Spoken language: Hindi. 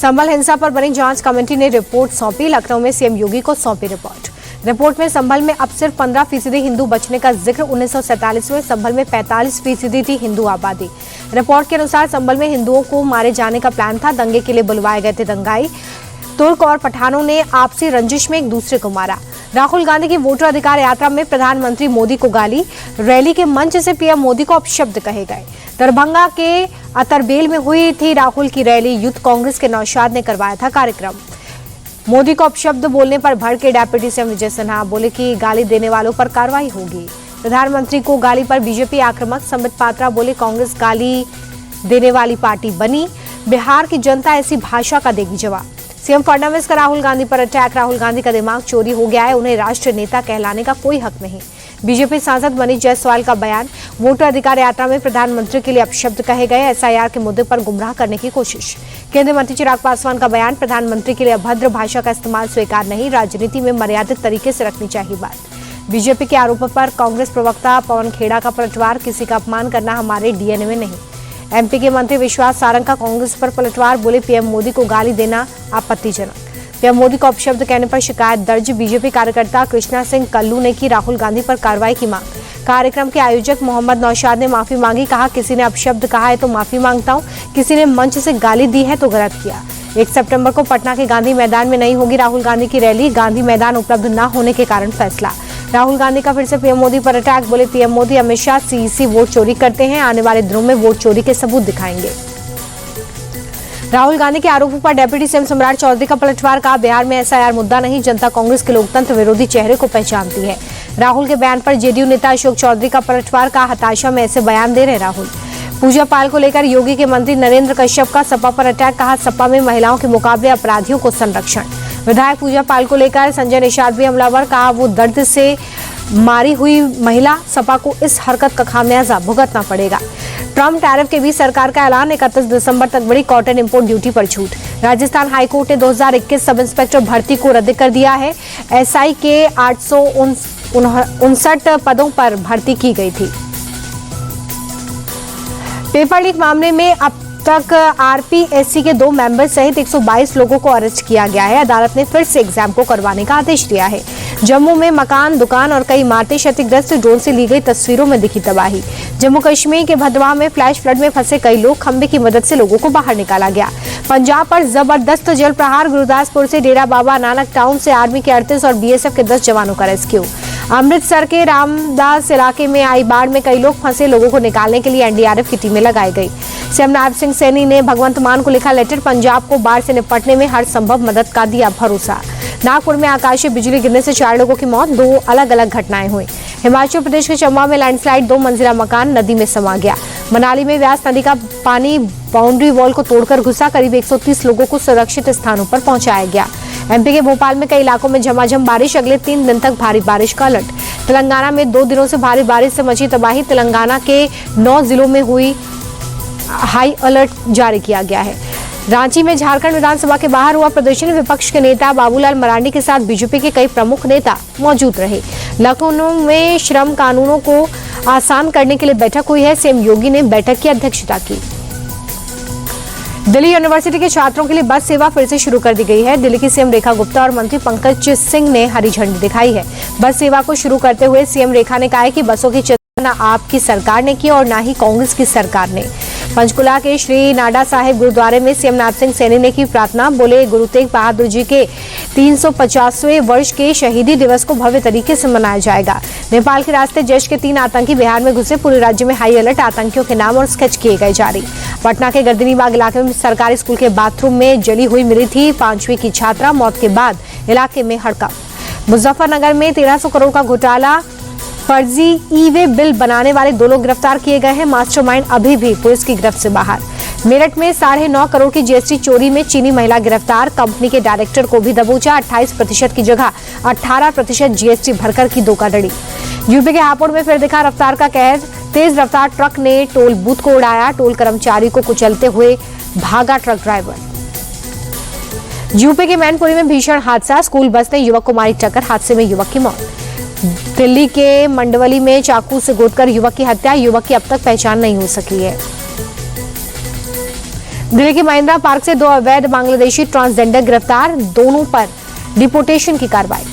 संभल हिंसा पर बनी जांच कमेटी ने रिपोर्ट सौंपी। लखनऊ में सीएम योगी को सौंपी रिपोर्ट में संभल में अब सिर्फ 15% हिंदू बचने का जिक्र। 1947 में संभल में 45% थी हिंदू आबादी। रिपोर्ट के अनुसार संभल में हिंदुओं को मारे जाने का प्लान था। दंगे के लिए बुलवाए गए थे दंगाई। तुर्क और पठानों ने आपसी रंजिश में एक दूसरे को मारा। राहुल गांधी की वोटर अधिकार यात्रा में प्रधानमंत्री मोदी को गाली। रैली के मंच से पीएम मोदी को अपशब्द कहे गए। दरभंगा के अतरबेल में हुई थी राहुल की रैली। यूथ कांग्रेस के नौशाद ने करवाया था कार्यक्रम। मोदी को अपशब्द बोलने पर भड़के डेप्यूटी सीएम विजय सिन्हा। बोले कि गाली देने वालों पर कार्रवाई होगी। प्रधानमंत्री को गाली पर बीजेपी आक्रामक। संबित पात्रा बोले कांग्रेस गाली देने वाली पार्टी बनी। बिहार की जनता ऐसी भाषा का देगी जवाब। सीएम फडणवीस का राहुल गांधी पर अटैक। राहुल गांधी का दिमाग चोरी हो गया है, उन्हें राष्ट्रीय नेता कहलाने का कोई हक नहीं। बीजेपी सांसद मनीष जायसवाल का बयान। वोटर अधिकार यात्रा में प्रधानमंत्री के लिए अपशब्द कहे गए। एसआईआर के मुद्दे पर गुमराह करने की कोशिश। केंद्रीय मंत्री चिराग पासवान का बयान। प्रधानमंत्री के लिए अभद्र भाषा का इस्तेमाल स्वीकार नहीं। राजनीति में मर्यादित तरीके से रखनी चाहिए बात। बीजेपी के आरोपों पर कांग्रेस प्रवक्ता पवन खेड़ा का पलटवार। किसी का अपमान करना हमारे डीएनए में नहीं। एमपी के मंत्री विश्वास सारंग का कांग्रेस पर पलटवार। बोले पीएम मोदी को गाली देना आपत्तिजनक। पीएम मोदी को अपशब्द कहने पर शिकायत दर्ज। बीजेपी कार्यकर्ता कृष्णा सिंह कल्लू ने की राहुल गांधी पर कार्रवाई की मांग। कार्यक्रम के आयोजक मोहम्मद नौशाद ने माफी मांगी। कहा किसी ने अपशब्द कहा है तो माफी मांगता हूं, किसी ने मंच से गाली दी है तो गलत किया। 1 सितंबर को पटना के गांधी मैदान में नहीं होगी राहुल गांधी की रैली। गांधी मैदान उपलब्ध न होने के कारण फैसला। राहुल गांधी का फिर से पीएम मोदी पर अटैक। बोले पीएम मोदी हमेशा सीईसी वोट चोरी करते हैं, आने वाले दिनों में वोट चोरी के सबूत दिखाएंगे। राहुल गांधी के आरोपों पर डेप्यूटी सीएम सम्राट चौधरी का पलटवार। कहा बिहार में एसआईआर मुद्दा नहीं, जनता कांग्रेस के लोकतंत्र विरोधी चेहरे को पहचानती है। राहुल के बयान पर जेडीयू नेता अशोक चौधरी का पलटवार। का हताशा में ऐसे बयान दे रहे राहुल। पूजा पाल को लेकर योगी के मंत्री नरेंद्र कश्यप का सपा पर अटैक। कहा सपा में महिलाओं के मुकाबले अपराधियों को संरक्षण। विधायक पूजा पाल को लेकर संजय निषाद भी हमलावर। कहा वो दर्द से मारी हुई महिला, सपा को इस हरकत का खामियाजा भुगतना पड़ेगा। ट्रम्प टैरिफ के बीच सरकार का ऐलान। 31 दिसंबर तक बढ़ी कॉटन इंपोर्ट ड्यूटी पर छूट। राजस्थान हाईकोर्ट ने 2021 सब इंस्पेक्टर भर्ती को रद्द कर दिया है। एसआई के 859 पदों पर भर्ती की गई थी। पेपर लीक मामले में अब तक आरपीएससी के 2 मेंबर सहित 122 लोगों को अरेस्ट किया गया है। अदालत ने फिर से एग्जाम को करवाने का आदेश दिया है। जम्मू में मकान, दुकान और कई इमारतें क्षतिग्रस्त। ड्रोन से ली गई तस्वीरों में दिखी तबाही। जम्मू कश्मीर के भदवाह में फ्लैश फ्लड में फंसे कई लोग। खंबे की मदद से लोगों को बाहर निकाला गया। पंजाब पर जबरदस्त जल प्रहार। गुरदासपुर से डेरा बाबा नानक टाउन से आर्मी के 38 और बीएसएफ के 10 जवानों का रेस्क्यू। अमृतसर के रामदास इलाके में आई बाढ़ में कई लोग फंसे। लोगों को निकालने के लिए एनडीआरएफ की टीमें लगाई गई। सीएम नायब सिंह सैनी ने भगवंत मान को लिखा लेटर। पंजाब को बाढ़ से निपटने में हर संभव मदद का दिया भरोसा। नागपुर में आकाशीय बिजली गिरने से 4 लोगों की मौत। 2 अलग अलग घटनाएं हुई। हिमाचल प्रदेश के चंबा में लैंडस्लाइड। 2 मंजिला मकान नदी में समा गया। मनाली में व्यास नदी का पानी बाउंड्री वॉल को तोड़कर घुसा। करीब 130 लोगों को सुरक्षित स्थानों पर पहुंचाया गया। एमपी के भोपाल में कई इलाकों में झमाझम बारिश। अगले 3 दिन तक भारी बारिश का अलर्ट। तेलंगाना में 2 दिनों से भारी बारिश से मची तबाही। तेलंगाना के 9 जिलों में हुई हाई अलर्ट जारी किया गया है। रांची में झारखंड विधानसभा के बाहर हुआ प्रदर्शन। विपक्ष के नेता बाबूलाल मरांडी के साथ बीजेपी के कई प्रमुख नेता मौजूद रहे। लखनऊ में श्रम कानूनों को आसान करने के लिए बैठक हुई है। सीएम योगी ने बैठक की अध्यक्षता की। दिल्ली यूनिवर्सिटी के छात्रों के लिए बस सेवा फिर से शुरू कर दी गई है। दिल्ली की सीएम रेखा गुप्ता और मंत्री पंकज सिंह ने हरी झंडी दिखाई है। बस सेवा को शुरू करते हुए सीएम रेखा ने कहा है कि बसों की चिंता न आपकी सरकार ने की और न ही कांग्रेस की सरकार ने। पंचकुला के श्री नाडा साहिब गुरुद्वारे में सीएम नायब सिंह सैनी ने की प्रार्थना। बोले गुरु तेग बहादुर जी के 350वें वर्ष के शहीदी दिवस को भव्य तरीके से मनाया जाएगा। नेपाल के रास्ते जैश के 3 आतंकी बिहार में घुसे। पूरे राज्य में हाई अलर्ट। आतंकियों के नाम और स्केच किए गए जारी। पटना के गर्दनीबाग इलाके में सरकारी स्कूल के बाथरूम में जली हुई मिली थी 5वीं की छात्रा। मौत के बाद इलाके में हड़कंप। मुजफ्फरनगर में 1300 करोड़ का घोटाला। फर्जी ई-वे बिल बनाने वाले 2 लोग गिरफ्तार किए गए हैं। मास्टरमाइंड अभी भी पुलिस की गिरफ्त से बाहर। मेरठ में 9.5 करोड़ की जीएसटी चोरी में चीनी महिला गिरफ्तार। कंपनी के डायरेक्टर को भी दबोचा। 28% की जगह 18% जीएसटी भरकर की धोखाधड़ी। यूपी के हापुड़ में फिर दिखा रफ्तार का कहर। तेज रफ्तार ट्रक ने टोल बूथ को उड़ाया। टोल कर्मचारी को कुचलते हुए भागा ट्रक ड्राइवर। यूपी के मैनपुरी में भीषण हादसा। स्कूल बस ने युवक को मारी टक्कर। हादसे में युवक की मौत। दिल्ली के मंडवली में चाकू से गोदकर युवक की हत्या। युवक की अब तक पहचान नहीं हो सकी है। दिल्ली के महिंद्रा पार्क से 2 अवैध बांग्लादेशी ट्रांसजेंडर गिरफ्तार, दोनों पर डिपोटेशन की कार्रवाई।